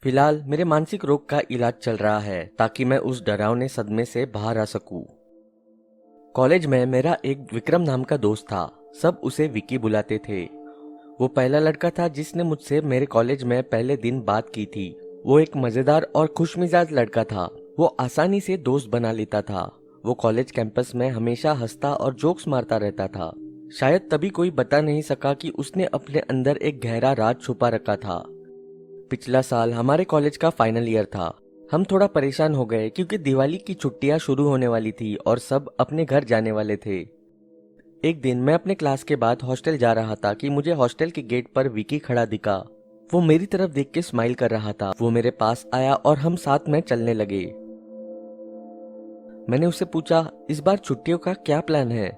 फिलहाल मेरे मानसिक रोग का इलाज चल रहा है ताकि मैं उस डरावने सदमे से बाहर आ सकूं। कॉलेज में मेरा एक विक्रम नाम का दोस्त था। सब उसे विकी बुलाते थे। वो पहला लड़का था जिसने मुझसे मेरे कॉलेज में पहले दिन बात की थी। वो एक मजेदार और खुशमिजाज लड़का था। वो आसानी से दोस्त बना लेता था। वो कॉलेज कैंपस में हमेशा हंसता और जोक्स मारता रहता था। शायद तभी कोई बता नहीं सका कि उसने अपने अंदर एक गहरा राज छुपा रखा था। पिछला साल हमारे कॉलेज का फाइनल ईयर था। हम थोड़ा परेशान हो गए क्योंकि दिवाली की छुट्टियां शुरू होने वाली थी और सब अपने घर जाने वाले थे। एक दिन मैं अपने क्लास के बाद हॉस्टल जा रहा था कि मुझे हॉस्टल के गेट पर विकी खड़ा दिखा। वो मेरी तरफ देख के स्माइल कर रहा था। वो मेरे पास आया और हम साथ में चलने लगे। मैंने उससे पूछा, इस बार छुट्टियों का क्या प्लान है?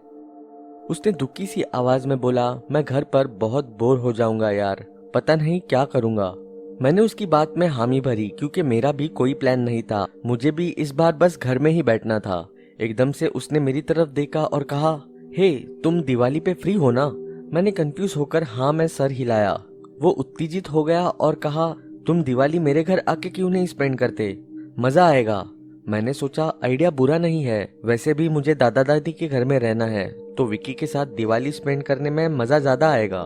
उसने दुखी सी आवाज में बोला, मैं घर पर बहुत बोर हो जाऊंगा यार, पता नहीं क्या करूंगा। मैंने उसकी बात में हामी भरी क्योंकि मेरा भी कोई प्लान नहीं था। मुझे भी इस बार बस घर में ही बैठना था। एकदम से उसने मेरी तरफ देखा और कहा, हे, तुम दिवाली पे फ्री हो ना? मैंने कंफ्यूज होकर हाँ में सर हिलाया। वो उत्तेजित हो गया और कहा, तुम दिवाली मेरे घर आके क्यों नहीं स्पेंड करते? मजा आएगा। मैंने सोचा आइडिया बुरा नहीं है, वैसे भी मुझे दादा दादी के घर में रहना है तो विकी के साथ दिवाली स्पेंड करने में मजा ज्यादा आएगा।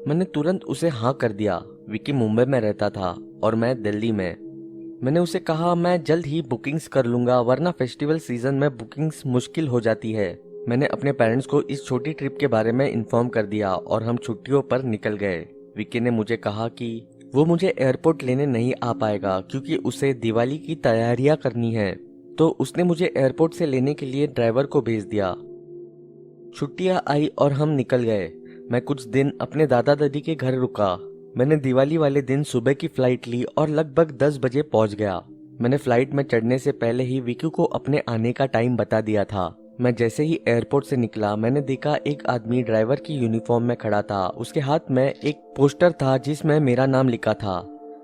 मैंने तुरंत उसे हाँ कर दिया। विकी मुंबई में रहता था और मैं दिल्ली में। मैंने उसे कहा, मैं जल्द ही बुकिंग्स कर लूंगा वरना फेस्टिवल सीजन में बुकिंग्स मुश्किल हो जाती है। मैंने अपने पेरेंट्स को इस छोटी ट्रिप के बारे में इन्फॉर्म कर दिया और हम छुट्टियों पर निकल गए। विकी ने मुझे कहा कि वो मुझे एयरपोर्ट लेने नहीं आ पाएगा क्योंकि उसे दिवाली की तैयारियां करनी है, तो उसने मुझे एयरपोर्ट से लेने के लिए ड्राइवर को भेज दिया। छुट्टियां आई और हम निकल गए। मैं कुछ दिन अपने दादा दादी के घर रुका। मैंने दिवाली वाले दिन सुबह की फ्लाइट ली और लगभग 10 बजे पहुंच गया। मैंने फ्लाइट में चढ़ने से पहले ही विकी को अपने आने का टाइम बता दिया था। मैं जैसे ही एयरपोर्ट से निकला मैंने देखा एक आदमी ड्राइवर की यूनिफॉर्म में खड़ा था। उसके हाथ में एक पोस्टर था जिसमें मेरा नाम लिखा था।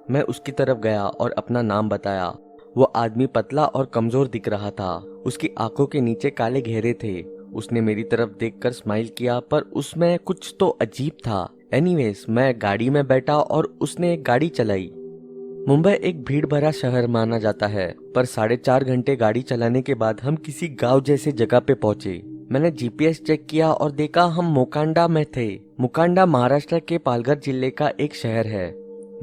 मैं उसकी तरफ गया और अपना नाम बताया। वो आदमी पतला और कमजोर दिख रहा था। उसकी आंखों के नीचे काले घेरे थे। उसने मेरी तरफ देखकर स्माइल किया पर उसमें कुछ तो अजीब था। एनीवेज, मैं गाड़ी में बैठा और उसने गाड़ी चलाई। मुंबई एक भीड़ भरा शहर माना जाता है, पर 4.5 घंटे गाड़ी चलाने के बाद हम किसी गांव जैसे जगह पे पहुंचे। मैंने जीपीएस चेक किया और देखा हम मोकांडा में थे। मोकांडा महाराष्ट्र के पालघर जिले का एक शहर है।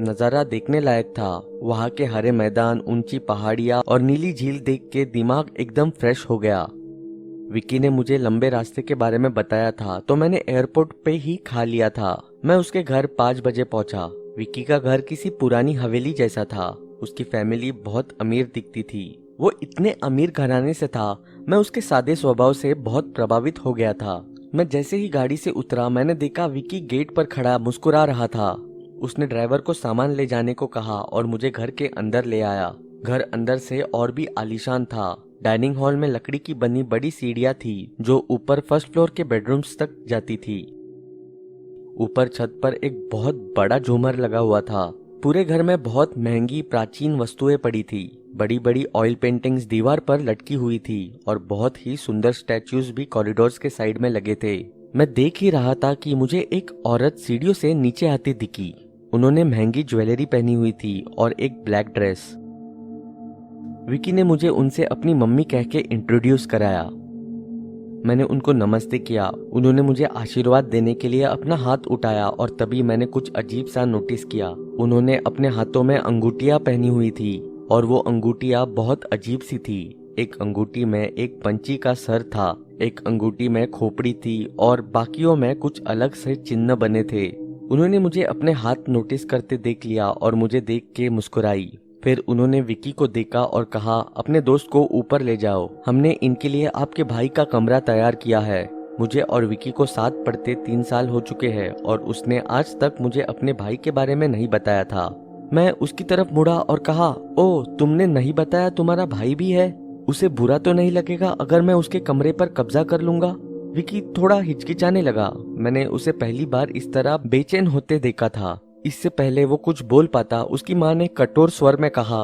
नजारा देखने लायक था। वहाँ के हरे मैदान, ऊंची पहाड़ियाँ और नीली झील देख के दिमाग एकदम फ्रेश हो गया। विकी ने मुझे लंबे रास्ते के बारे में बताया था तो मैंने एयरपोर्ट पे ही खा लिया था। मैं उसके घर 5 बजे पहुंचा। विकी का घर किसी पुरानी हवेली जैसा था। उसकी फैमिली बहुत अमीर दिखती थी। वो इतने अमीर घराने से था। मैं उसके सादे स्वभाव से बहुत प्रभावित हो गया था। मैं जैसे ही गाड़ी से उतरा मैंने देखा विकी गेट पर खड़ा मुस्कुरा रहा था। उसने ड्राइवर को सामान ले जाने को कहा और मुझे घर के अंदर ले आया। घर अंदर से और भी आलीशान था। डाइनिंग हॉल में लकड़ी की बनी बड़ी सीढ़ियां थी जो ऊपर फर्स्ट फ्लोर के बेडरूम्स तक जाती थी। ऊपर छत पर एक बहुत बड़ा झूमर लगा हुआ था। पूरे घर में बहुत महंगी प्राचीन वस्तुएं पड़ी थी। बड़ी बड़ी ऑयल पेंटिंग्स दीवार पर लटकी हुई थी और बहुत ही सुंदर स्टैच्यूज भी कॉरिडोर्स के साइड में लगे थे। मैं देख ही रहा था कि मुझे एक औरत सीढ़ियों से नीचे आती दिखी। उन्होंने महंगी ज्वेलरी पहनी हुई थी और एक ब्लैक ड्रेस। विकी ने मुझे उनसे अपनी मम्मी कह के इंट्रोड्यूस कराया। मैंने उनको नमस्ते किया। उन्होंने मुझे आशीर्वाद देने के लिए अपना हाथ उठाया और तभी मैंने कुछ अजीब सा नोटिस किया। उन्होंने अपने हाथों में अंगूठियां पहनी हुई थी और वो अंगूठियां बहुत अजीब सी थी। एक अंगूठी में एक पंछी का सर था, एक अंगूठी में खोपड़ी थी और बाकियों में कुछ अलग से चिन्ह बने थे। उन्होंने मुझे अपने हाथ नोटिस करते देख लिया और मुझे देख के मुस्कुराई। फिर उन्होंने विकी को देखा और कहा, अपने दोस्त को ऊपर ले जाओ, हमने इनके लिए आपके भाई का कमरा तैयार किया है। मुझे और विकी को साथ पढ़ते 3 साल हो चुके हैं और उसने आज तक मुझे अपने भाई के बारे में नहीं बताया था। मैं उसकी तरफ मुड़ा और कहा, ओ, तुमने नहीं बताया तुम्हारा भाई भी है? उसे बुरा तो नहीं लगेगा अगर मैं उसके कमरे पर कब्जा कर लूंगा? विकी थोड़ा हिचकिचाने लगा। मैंने उसे पहली बार इस तरह बेचैन होते देखा था। इससे पहले वो कुछ बोल पाता उसकी माँ ने कठोर स्वर में कहा,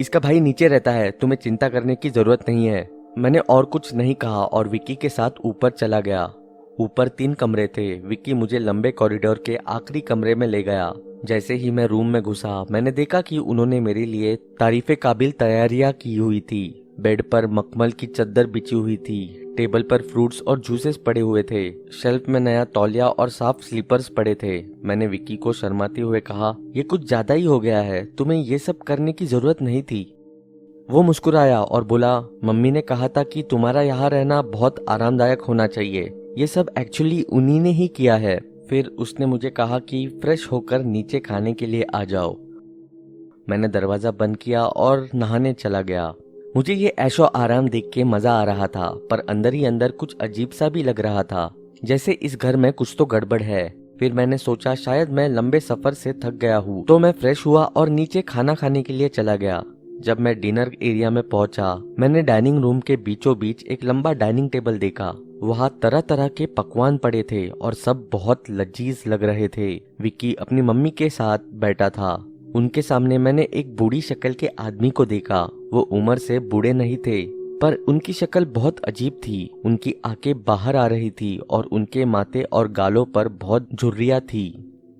इसका भाई नीचे रहता है, तुम्हें चिंता करने की जरूरत नहीं है। मैंने और कुछ नहीं कहा और विकी के साथ ऊपर चला गया। ऊपर 3 कमरे थे। विक्की मुझे लंबे कॉरिडोर के आखिरी कमरे में ले गया। जैसे ही मैं रूम में घुसा, मैंने देखा कि उन्होंने मेरे लिए तारीफे काबिल तैयारियां की हुई थी। बेड पर मखमल की चद्दर बिछी हुई थी। टेबल पर फ्रूट्स और जूसेस पड़े हुए थे। शेल्फ में नया तौलिया और साफ स्लीपर्स पड़े थे। मैंने विक्की को शर्माते हुए कहा, ये कुछ ज्यादा ही हो गया है, तुम्हें ये सब करने की जरूरत नहीं थी। वो मुस्कुराया और बोला, मम्मी ने कहा था कि तुम्हारा यहाँ रहना बहुत आरामदायक होना चाहिए। ये सब एक्चुअली उन्हीं ने ही किया है। फिर उसने मुझे कहा कि फ्रेश होकर नीचे खाने के लिए आ जाओ। मैंने दरवाजा बंद किया और नहाने चला गया। मुझे ये ऐशो आराम देख के मजा आ रहा था, पर अंदर ही अंदर कुछ अजीब सा भी लग रहा था, जैसे इस घर में कुछ तो गड़बड़ है। फिर मैंने सोचा शायद मैं लंबे सफर से थक गया हूँ, तो मैं फ्रेश हुआ और नीचे खाना खाने के लिए चला गया। जब मैं डिनर एरिया में पहुंचा, मैंने डाइनिंग रूम के बीचों बीच एक लंबा डाइनिंग टेबल देखा। वहाँ तरह तरह के पकवान पड़े थे और सब बहुत लजीज लग रहे थे। विक्की अपनी मम्मी के साथ बैठा था। उनके सामने मैंने एक बूढ़ी शक्ल के आदमी को देखा। वो उम्र से बूढ़े नहीं थे, पर उनकी शक्ल बहुत अजीब थी। उनकी आंखें बाहर आ रही थी और उनके माथे और गालों पर बहुत झुर्रियां थी।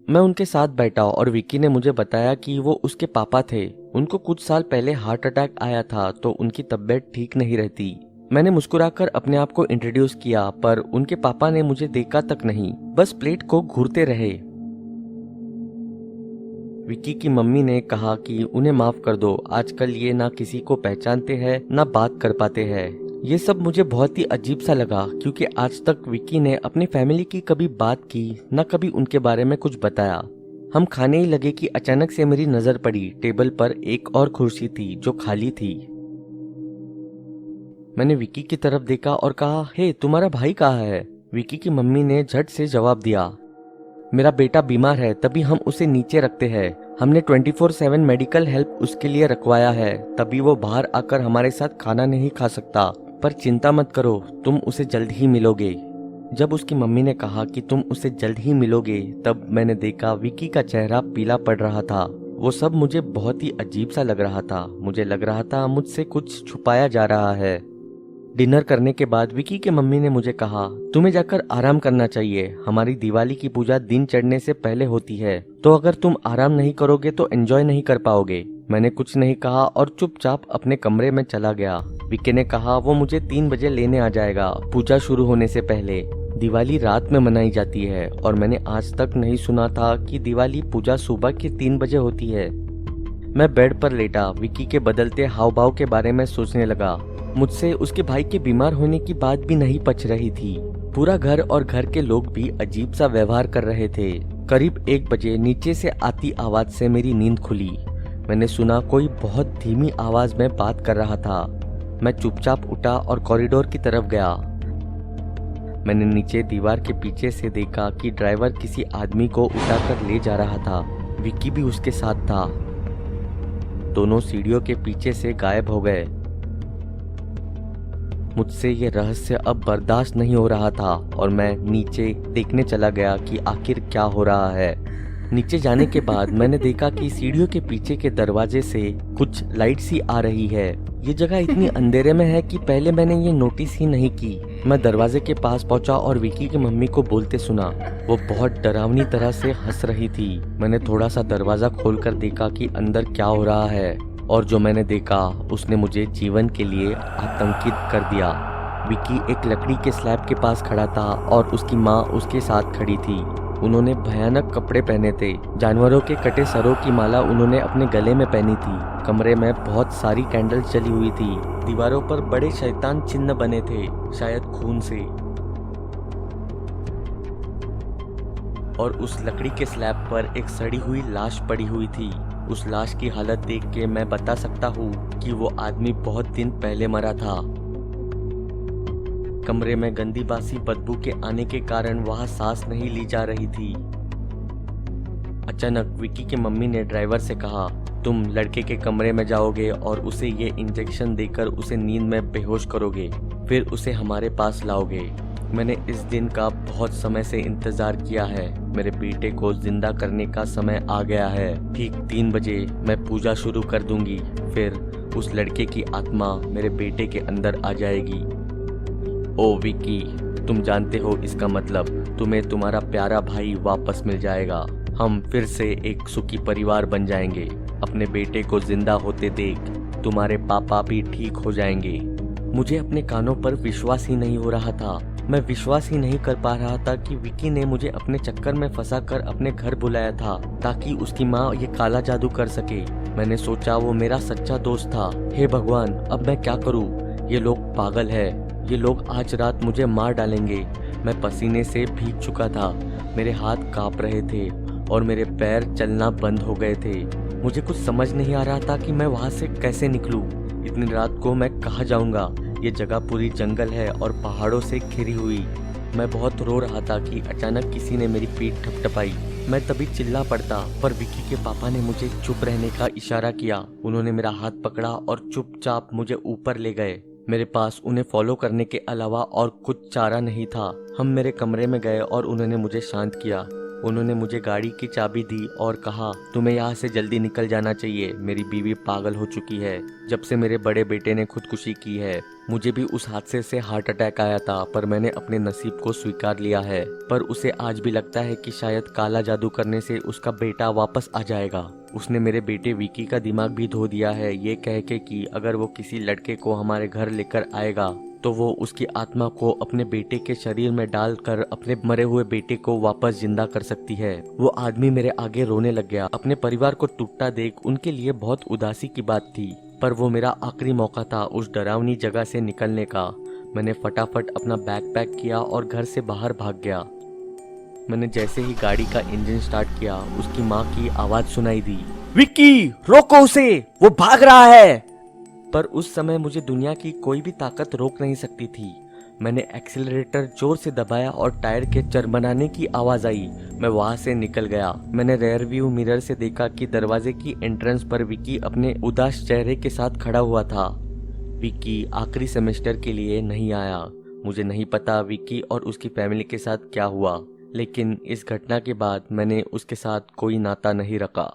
मैं उनके साथ बैठा और विक्की ने मुझे बताया कि वो उसके पापा थे। उनको कुछ साल पहले हार्ट अटैक आया था, तो उनकी तबीयत ठीक नहीं रहती। मैंने मुस्कुराकर अपने आप को इंट्रोड्यूस किया, पर उनके पापा ने मुझे देखा तक नहीं, बस प्लेट को घूरते रहे। विक्की की मम्मी ने कहा कि उन्हें माफ कर दो, आजकल ये ना किसी को पहचानते हैं ना बात कर पाते हैं। ये सब मुझे बहुत ही अजीब सा लगा, क्योंकि आज तक विक्की ने अपनी फैमिली की कभी बात की, ना कभी उनके बारे में कुछ बताया। हम खाने ही लगे कि अचानक से मेरी नजर पड़ी। टेबल पर एक और कुर्सी थी जो खाली थी। मैंने विक्की की तरफ देखा और कहा, हे, तुम्हारा भाई कहाँ है? विक्की की मम्मी ने झट से जवाब दिया, मेरा बेटा बीमार है, तभी हम उसे नीचे रखते हैं। हमने 24/7 मेडिकल हेल्प उसके लिए रखवाया है, तभी वो बाहर आकर हमारे साथ खाना नहीं खा सकता। पर चिंता मत करो, तुम उसे जल्द ही मिलोगे। जब उसकी मम्मी ने कहा कि तुम उसे जल्द ही मिलोगे, तब मैंने देखा विक्की का चेहरा पीला पड़ रहा था। वो सब मुझे बहुत ही अजीब सा लग रहा था। मुझे लग रहा था मुझसे कुछ छुपाया जा रहा है। डिनर करने के बाद विक्की के मम्मी ने मुझे कहा, तुम्हें जाकर आराम करना चाहिए। हमारी दिवाली की पूजा दिन चढ़ने से पहले होती है, तो अगर तुम आराम नहीं करोगे तो एंजॉय नहीं कर पाओगे। मैंने कुछ नहीं कहा और चुपचाप अपने कमरे में चला गया। विक्की ने कहा वो मुझे 3 बजे लेने आ जाएगा, पूजा शुरू होने से पहले। दिवाली रात में मनाई जाती है और मैंने आज तक नहीं सुना था कि दिवाली पूजा सुबह के 3 बजे होती है। मैं बेड पर लेटा विक्की के बदलते हाव भाव के बारे में सोचने लगा। मुझसे उसके भाई के बीमार होने की बात भी नहीं पच रही थी। पूरा घर और घर के लोग भी अजीब सा व्यवहार कर रहे थे। करीब 1 बजे नीचे से आती आवाज से मेरी नींद खुली। मैंने सुना कोई बहुत धीमी आवाज में बात कर रहा था। मैं चुपचाप उठा और कॉरिडोर की तरफ गया। मैंने नीचे दीवार के पीछे से देखा कि ड्राइवर किसी आदमी को उठाकर ले जा रहा था। विक्की भी उसके साथ था। दोनों सीढ़ियों के पीछे से गायब हो गए। मुझसे ये रहस्य अब बर्दाश्त नहीं हो रहा था और मैं नीचे देखने चला गया कि आखिर क्या हो रहा है। नीचे जाने के बाद मैंने देखा कि सीढ़ियों के पीछे के दरवाजे से कुछ लाइट सी आ रही है। ये जगह इतनी अंधेरे में है कि पहले मैंने ये नोटिस ही नहीं की। मैं दरवाजे के पास पहुंचा और विक्की की मम्मी को बोलते सुना। वो बहुत डरावनी तरह से हंस रही थी। मैंने थोड़ा सा दरवाजा खोलकर देखा कि अंदर क्या हो रहा है, और जो मैंने देखा उसने मुझे जीवन के लिए आतंकित कर दिया। विक्की एक लकड़ी के स्लैब के पास खड़ा था और उसकी माँ उसके साथ खड़ी थी। उन्होंने भयानक कपड़े पहने थे। जानवरों के कटे सरों की माला उन्होंने अपने गले में पहनी थी। कमरे में बहुत सारी कैंडल्स जली हुई थी। दीवारों पर बड़े शैतान चिन्ह बने थे, शायद खून से। और उस लकड़ी के स्लैब पर एक सड़ी हुई लाश पड़ी हुई थी। उस लाश की हालत देख के मैं बता सकता हूँ कि वो आदमी बहुत दिन पहले मरा था। कमरे में गंदी बासी बदबू के आने के कारण वहां सांस नहीं ली जा रही थी। अचानक विक्की की मम्मी ने ड्राइवर से कहा, तुम लड़के के कमरे में जाओगे और उसे ये इंजेक्शन देकर उसे नींद में बेहोश करोगे, फिर उसे हमारे पास लाओगे। मैंने इस दिन का बहुत समय से इंतजार किया है। मेरे बेटे को जिंदा करने का समय आ गया है। ठीक 3 बजे मैं पूजा शुरू कर दूंगी, फिर उस लड़के की आत्मा मेरे बेटे के अंदर आ जाएगी। ओ विक्की, तुम जानते हो इसका मतलब, तुम्हें तुम्हारा प्यारा भाई वापस मिल जाएगा। हम फिर से एक सुखी परिवार बन जाएंगे। अपने बेटे को जिंदा होते देख तुम्हारे पापा भी ठीक हो जाएंगे। मुझे अपने कानों पर विश्वास ही नहीं हो रहा था। मैं विश्वास ही नहीं कर पा रहा था कि विकी ने मुझे अपने चक्कर में फंसाकर अपने घर बुलाया था ताकि उसकी माँ ये काला जादू कर सके। मैंने सोचा वो मेरा सच्चा दोस्त था। हे भगवान, अब मैं क्या करूँ? ये लोग पागल है। ये लोग आज रात मुझे मार डालेंगे। मैं पसीने से भीग चुका था। मेरे हाथ कांप रहे थे और मेरे पैर चलना बंद हो गए थे। मुझे कुछ समझ नहीं आ रहा था कि मैं वहाँ से कैसे निकलूं। इतनी रात को मैं कहाँ जाऊंगा? ये जगह पूरी जंगल है और पहाड़ों से घिरी हुई। मैं बहुत रो रहा था कि अचानक किसी ने मेरी पीठ थपथपाई। मैं तभी चिल्ला पड़ता, पर विकी के पापा ने मुझे चुप रहने का इशारा किया। उन्होंने मेरा हाथ पकड़ा और चुपचाप मुझे ऊपर ले गए। मेरे पास उन्हें फॉलो करने के अलावा और कुछ चारा नहीं था। हम मेरे कमरे में गए और उन्होंने मुझे शांत किया। उन्होंने मुझे गाड़ी की चाबी दी और कहा, तुम्हें यहाँ से जल्दी निकल जाना चाहिए। मेरी बीवी पागल हो चुकी है जब से मेरे बड़े बेटे ने खुदकुशी की है। मुझे भी उस हादसे से हार्ट अटैक आया था, पर मैंने अपने नसीब को स्वीकार लिया है। पर उसे आज भी लगता है कि शायद काला जादू करने से उसका बेटा वापस आ जाएगा। उसने मेरे बेटे विकी का दिमाग भी धो दिया है, ये कह के कि अगर वो किसी लड़के को हमारे घर लेकर आएगा तो वो उसकी आत्मा को अपने बेटे के शरीर में डालकर अपने मरे हुए बेटे को वापस जिंदा कर सकती है। वो आदमी मेरे आगे रोने लग गया। अपने परिवार को टूटता देख उनके लिए बहुत उदासी की बात थी, पर वो मेरा आखिरी मौका था उस डरावनी जगह से निकलने का। मैंने फटाफट अपना बैग पैक किया और घर से बाहर भाग गया। मैंने जैसे ही गाड़ी का इंजन स्टार्ट किया, उसकी माँ की आवाज सुनाई दी, विक्की रोको उसे, वो भाग रहा है। पर उस समय मुझे दुनिया की कोई भी ताकत रोक नहीं सकती थी। मैंने एक्सीलरेटर जोर से दबाया और टायर के चरमराने की आवाज आई। मैं वहां से निकल गया। मैंने रेयर व्यू मिरर से देखा कि दरवाजे की एंट्रेंस पर विकी अपने उदास चेहरे के साथ खड़ा हुआ था। विकी आखिरी सेमेस्टर के लिए नहीं आया। मुझे नहीं पता विकी और उसकी फैमिली के साथ क्या हुआ, लेकिन इस घटना के बाद मैंने उसके साथ कोई नाता नहीं रखा।